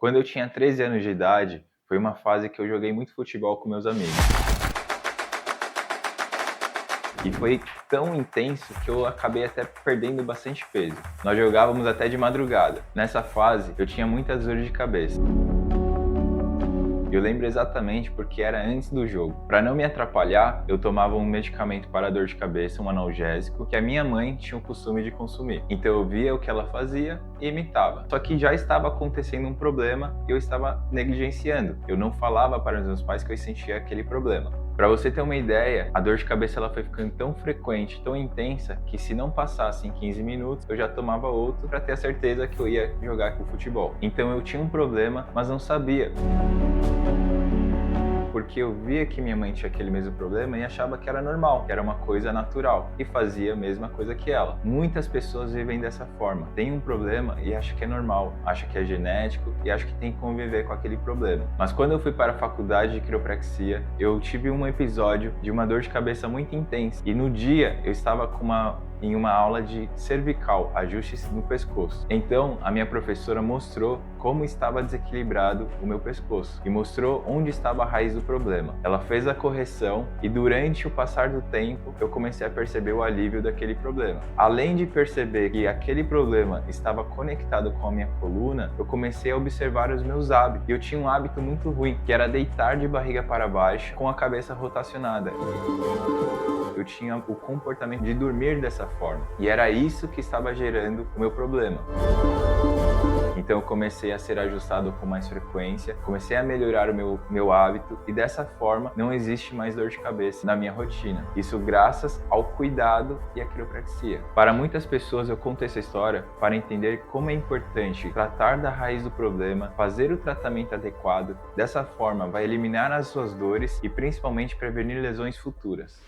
Quando eu tinha 13 anos de idade, foi uma fase que eu joguei muito futebol com meus amigos. E foi tão intenso que eu acabei até perdendo bastante peso. Nós jogávamos até de madrugada. Nessa fase, eu tinha muitas dores de cabeça. Eu lembro exatamente porque era antes do jogo. Para não me atrapalhar, eu tomava um medicamento para dor de cabeça, um analgésico, que a minha mãe tinha o costume de consumir. Então eu via o que ela fazia e imitava. Só que já estava acontecendo um problema e eu estava negligenciando. Eu não falava para os meus pais que eu sentia aquele problema. Para você ter uma ideia, a dor de cabeça ela foi ficando tão frequente, tão intensa, que se não passasse em 15 minutos, eu já tomava outro para ter a certeza que eu ia jogar com o futebol. Então eu tinha um problema, mas não sabia. Porque eu via que minha mãe tinha aquele mesmo problema e achava que era normal, que era uma coisa natural, e fazia a mesma coisa que ela. Muitas pessoas vivem dessa forma, tem um problema e acha que é normal, acha que é genético e acha que tem que conviver com aquele problema. Mas quando eu fui para a faculdade de quiropraxia, eu tive um episódio de uma dor de cabeça muito intensa, e no dia eu estava em uma aula de cervical, ajustes no pescoço. Então, a minha professora mostrou como estava desequilibrado o meu pescoço e mostrou onde estava a raiz do problema. Ela fez a correção e durante o passar do tempo, eu comecei a perceber o alívio daquele problema. Além de perceber que aquele problema estava conectado com a minha coluna, eu comecei a observar os meus hábitos. E eu tinha um hábito muito ruim, que era deitar de barriga para baixo com a cabeça rotacionada. Eu tinha o comportamento de dormir dessa forma. E era isso que estava gerando o meu problema. Então eu comecei a ser ajustado com mais frequência, comecei a melhorar o meu hábito e dessa forma não existe mais dor de cabeça na minha rotina. Isso graças ao cuidado e à quiropraxia. Para muitas pessoas eu conto essa história para entender como é importante tratar da raiz do problema, fazer o tratamento adequado. Dessa forma vai eliminar as suas dores e principalmente prevenir lesões futuras.